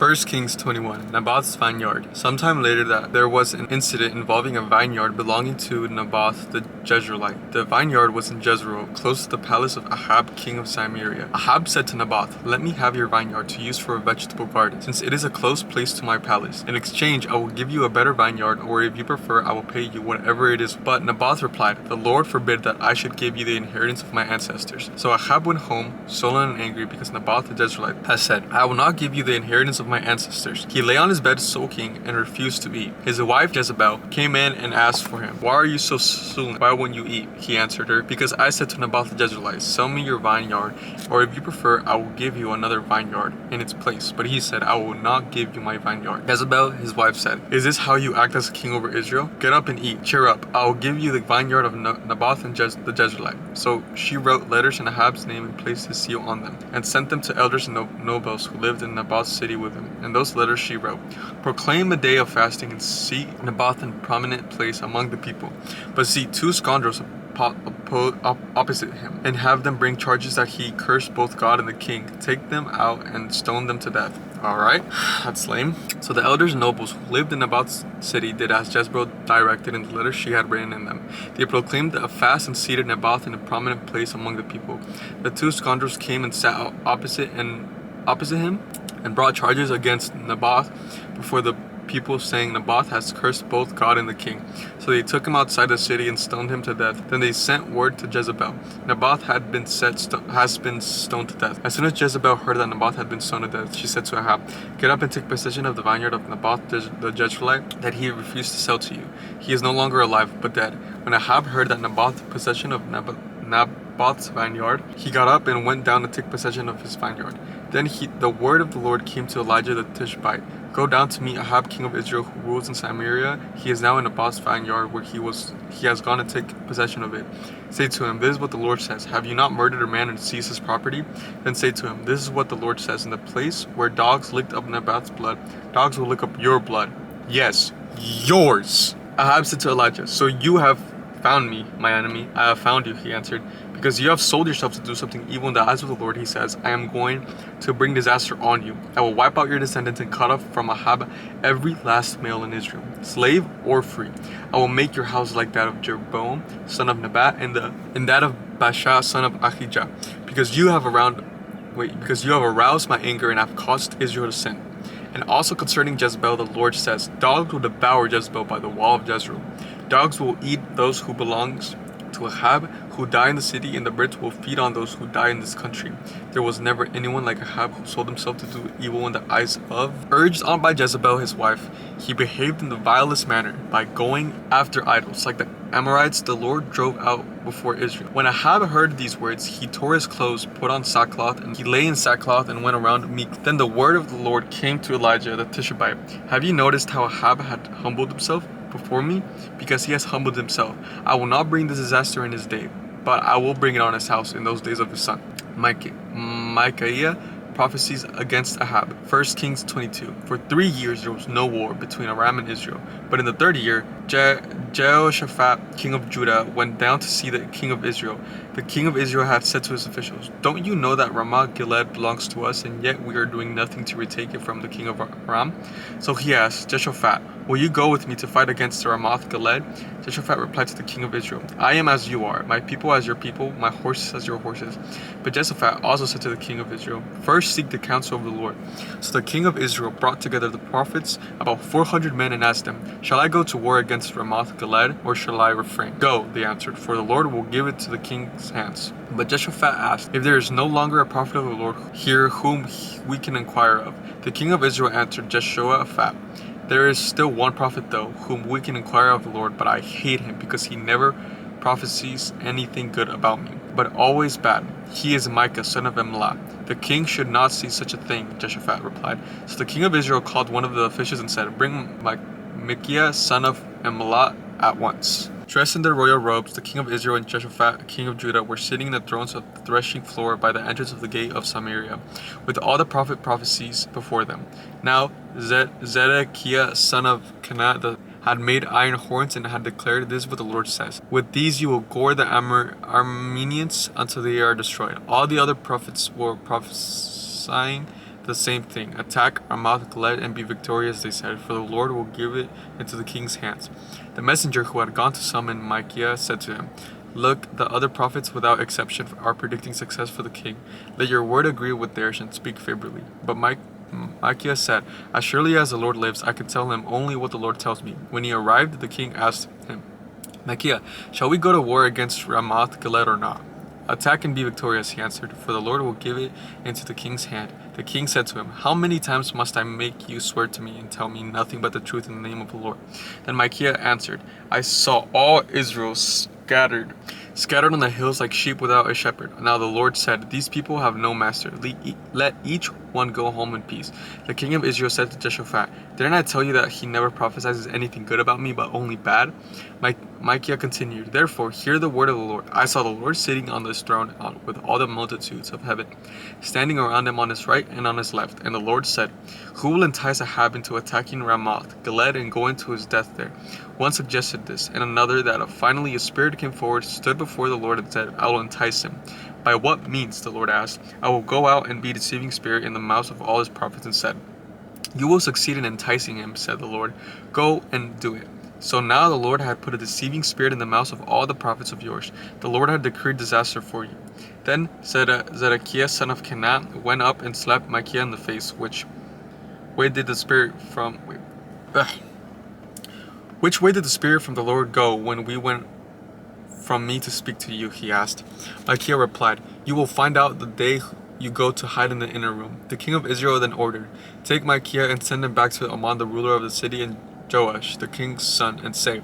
1 Kings 21, Naboth's vineyard. Sometime later there was an incident involving a vineyard belonging to Naboth the Jezreelite. The vineyard was in Jezreel, close to the palace of Ahab, king of Samaria. Ahab said to Naboth, "Let me have your vineyard to use for a vegetable garden, since it is a close place to my palace. In exchange, I will give you a better vineyard, or if you prefer, I will pay you whatever it is." But Naboth replied, "The Lord forbid that I should give you the inheritance of my ancestors." So Ahab went home, sullen and angry, because Naboth the Jezreelite had said, "I will not give you the inheritance of my ancestors." He lay on his bed sulking and refused to eat. His wife Jezebel came in and asked for him. "Why are you so sullen? Why won't you eat?" He answered her, "Because I said to Naboth the Jezreelite, 'Sell me your vineyard, or if you prefer, I will give you another vineyard in its place.' But he said, 'I will not give you my vineyard.'" Jezebel, his wife, said, "Is this how you act as a king over Israel? Get up and eat. Cheer up. I will give you the vineyard of Naboth and the Jezreelite." So she wrote letters in Ahab's name and placed his seal on them, and sent them to elders and nobles who lived in Naboth's city with him. In those letters she wrote, "Proclaim a day of fasting and seat Naboth in a prominent place among the people, but seat two scoundrels opposite him, and have them bring charges that he cursed both God and the king. Take them out and stone them to death." Alright, that's lame. So the elders and nobles who lived in Naboth's city did as Jezebel directed in the letters she had written in them. They proclaimed a fast and seated Naboth in a prominent place among the people. The two scoundrels came and sat opposite him and brought charges against Naboth before the people, saying, "Naboth has cursed both God and the king." So they took him outside the city and stoned him to death. Then they sent word to Jezebel, "Naboth has been stoned to death." As soon as Jezebel heard that Naboth had been stoned to death, she said to Ahab, "Get up and take possession of the vineyard of Naboth the Jezreelite that he refused to sell to you. He is no longer alive, but dead." When Ahab heard that Naboth had possession of Naboth's vineyard, he got up and went down to take possession of his vineyard. Then the word of the Lord came to Elijah the Tishbite, "Go down to meet Ahab, king of Israel, who rules in Samaria. He is now in Naboth's vineyard, where he has gone to take possession of it. Say to him, 'This is what the Lord says. Have you not murdered a man and seized his property?' Then say to him, 'This is what the Lord says. In the place where dogs licked up Naboth's blood, dogs will lick up your blood. Yes, yours." Ahab said to Elijah, "So you have found me, my enemy." "I have found you," he answered, "because you have sold yourself to do something evil in the eyes of the Lord. He says, 'I am going to bring disaster on you. I will wipe out your descendants and cut off from Ahab every last male in Israel, slave or free. I will make your house like that of Jeroboam, son of Nebat, and that of Baasha, son of Ahijah, because you have aroused my anger and have caused Israel to sin.'" And also concerning Jezebel, the Lord says, "Dogs will devour Jezebel by the wall of Jezreel. Dogs will eat those who belong to Ahab, who die in the city, and the birds will feed on those who die in this country. There was never anyone like Ahab who sold himself to do evil in the eyes of." Urged on by Jezebel, his wife, he behaved in the vilest manner by going after idols, like the Amorites the Lord drove out before Israel. When Ahab heard these words, he tore his clothes, put on sackcloth, and he lay in sackcloth and went around meek. Then the word of the Lord came to Elijah the Tishbite, "Have you noticed how Ahab had humbled himself before me? Because he has humbled himself, I will not bring this disaster in his day, but I will bring it on his house in those days of his son." Micaiah prophecies against Ahab. 1 Kings 22. For 3 years there was no war between Aram and Israel. But in the third year, Jehoshaphat, king of Judah, went down to see the king of Israel. The king of Israel had said to his officials, "Don't you know that Ramoth Gilead belongs to us, and yet we are doing nothing to retake it from the king of Aram?" So he asked Jehoshaphat, "Will you go with me to fight against Ramoth Gilead?" Jehoshaphat replied to the king of Israel, "I am as you are, my people as your people, my horses as your horses." But Jehoshaphat also said to the king of Israel, "First seek the counsel of the Lord." So the king of Israel brought together the prophets, about 400 men, and asked them, "Shall I go to war against Ramoth Gilead, or shall I refrain?" "Go," they answered, "for the Lord will give it to the king's hands." But Jehoshaphat asked, "If there is no longer a prophet of the Lord here whom we can inquire of?" The king of Israel answered Jehoshaphat, "There is still one prophet, though, whom we can inquire of the Lord, but I hate him because he never prophesies anything good about me, but always bad. He is Micah, son of Imlah." "The king should not see such a thing," Jehoshaphat replied. So the king of Israel called one of the officials and said, "Bring Micaiah, son of Imlah, at once." Dressed in their royal robes, the king of Israel and Jehoshaphat, king of Judah, were sitting in the thrones of the threshing floor by the entrance of the gate of Samaria, with all the prophecies before them. Now Zedekiah, son of Kenaz, had made iron horns and had declared, "This is what the Lord says. With these you will gore the Armenians until they are destroyed." All the other prophets were prophesying the same thing. Attack Ramoth Gilead and be victorious, they said, for the Lord will give it into the king's hands. The messenger who had gone to summon Micaiah said to him, Look, the other prophets without exception are predicting success for the king. Let your word agree with theirs and speak favorably. But Micaiah said, As surely as the Lord lives, I can tell him only what the Lord tells me. When he arrived, the king asked him, Micaiah, shall we go to war against Ramoth Gilead or not? Attack and be victorious, he answered, for the Lord will give it into the king's hand. The king said to him, How many times must I make you swear to me and tell me nothing but the truth in the name of the Lord? Then Micaiah answered, I saw all Israel scattered on the hills like sheep without a shepherd. Now the Lord said, These people have no master. Let each one go home in peace. The king of Israel said to Jehoshaphat, Didn't I tell you that he never prophesies anything good about me, but only bad? Micaiah continued, Therefore, hear the word of the Lord. I saw the Lord sitting on this throne with all the multitudes of heaven, standing around him on his right and on his left. And the Lord said, Who will entice Ahab into attacking Ramoth Gilead and going to his death there? One suggested this, and another that finally a spirit came forward, stood before the Lord and said, I will entice him. By what means? The Lord asked. I will go out and be a deceiving spirit in the mouths of all his prophets and said, You will succeed in enticing him, said the Lord. Go and do it. So now the Lord had put a deceiving spirit in the mouths of all the prophets of yours. The Lord had decreed disaster for you. Then Zedekiah son of Kenaanah went up and slapped Micaiah in the face, Which way did the spirit from the Lord go when we went from me to speak to you? He asked. Micaiah replied, You will find out the day you go to hide in the inner room. The king of Israel then ordered, Take Micaiah and send him back to Amon, the ruler of the city, and Joash, the king's son, and say,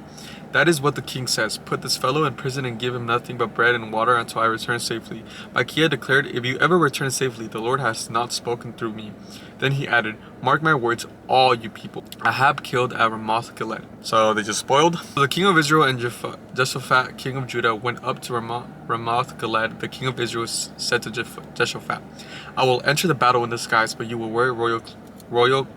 That is what the king says. Put this fellow in prison and give him nothing but bread and water until I return safely. Micaiah declared, If you ever return safely, the Lord has not spoken through me. Then he added, Mark my words, all you people. Ahab killed at Ramoth Gilead. So they just spoiled. So the king of Israel and Jehoshaphat, king of Judah, went up to Ramoth Gilead. The king of Israel said to Jehoshaphat, I will enter the battle in disguise, but you will wear royal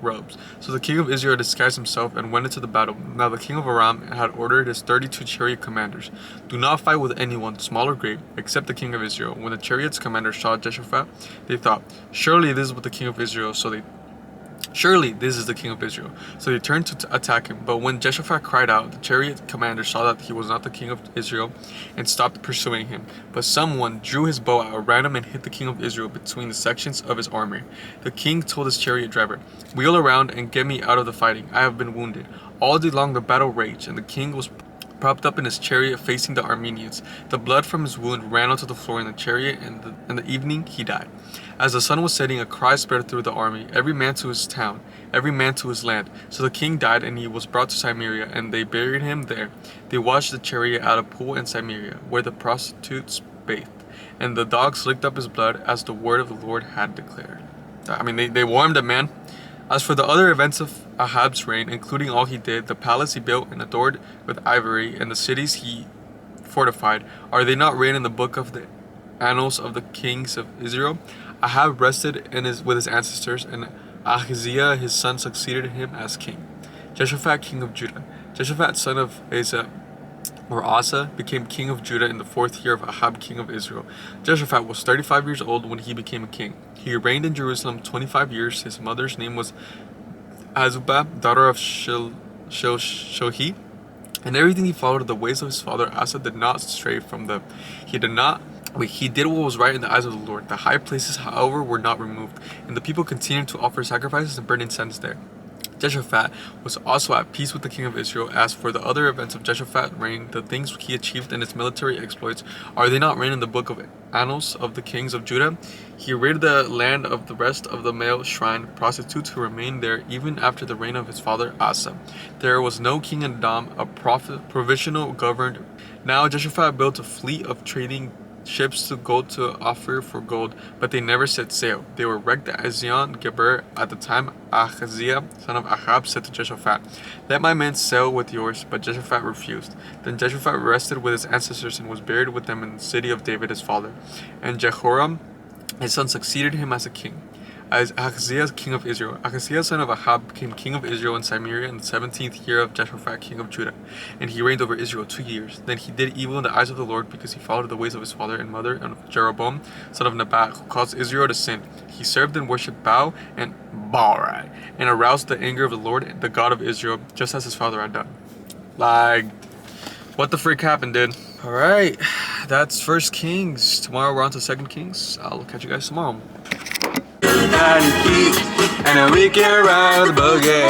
robes. So the king of Israel disguised himself and went into the battle. Now the king of Aram had ordered his 32 chariot commanders, Do not fight with anyone, small or great, except the king of Israel. When the chariot's commanders saw Jehoshaphat, they thought, Surely this is the king of Israel. So they turned to attack him. But when Jehoshaphat cried out, the chariot commander saw that he was not the king of Israel and stopped pursuing him. But someone drew his bow out at random and hit the king of Israel between the sections of his armor. The king told his chariot driver, Wheel around and get me out of the fighting. I have been wounded. All day long the battle raged, and the king was propped up in his chariot facing the Arameans. The blood from his wound ran onto the floor in the chariot, and in the evening he died. As the sun was setting, a cry spread through the army, every man to his town, every man to his land. So the king died, and he was brought to Samaria, and they buried him there. They washed the chariot at a pool in Samaria, where the prostitutes bathed, and the dogs licked up his blood, as the word of the Lord had declared. I mean, they warmed him, man. As for the other events of Ahab's reign, including all he did, the palace he built and adored with ivory, and the cities he fortified, are they not written in the book of the annals of the kings of Israel? Ahab rested with his ancestors, and Ahaziah his son succeeded him as king. Jehoshaphat, king of Judah. Jehoshaphat, son of Asa, became king of Judah in the 4th year of Ahab, king of Israel. Jehoshaphat was 35 years old when he became a king. He reigned in Jerusalem 25 years. His mother's name was Azubah, daughter of Shohi. And everything he followed the ways of his father Asa, did not stray from them. He did what was right in the eyes of the Lord. The high places, however, were not removed, and the people continued to offer sacrifices and burn incense there. Jehoshaphat was also at peace with the king of Israel. As for the other events of Jehoshaphat's reign, the things he achieved and his military exploits, are they not written in the book of annals of the kings of Judah? He rid the land of the rest of the male shrine prostitutes who remained there even after the reign of his father Asa. There was no king in Edom, a provisional governed. Now Jehoshaphat built a fleet of trading ships to go to Ophir for gold, but they never set sail. They were wrecked at Ezion Geber. At the time, Ahaziah, son of Ahab, said to Jehoshaphat, Let my men sail with yours, but Jehoshaphat refused. Then Jehoshaphat rested with his ancestors and was buried with them in the city of David his father. And Jehoram, his son, succeeded him as a king. as Ahaziah, king of Israel. Ahaziah, son of Ahab, became king of Israel in Samaria in the 17th year of Jehoshaphat, king of Judah, and he reigned over Israel 2 years. Then he did evil in the eyes of the Lord because he followed the ways of his father and mother, and of Jeroboam, son of Nebat, who caused Israel to sin. He served and worshipped Baal and Baarai, and aroused the anger of the Lord, the God of Israel, just as his father had done. Like, what the frick happened, dude? Alright, that's First Kings. Tomorrow we're on to Second Kings. I'll catch you guys tomorrow. And a week around the boogie.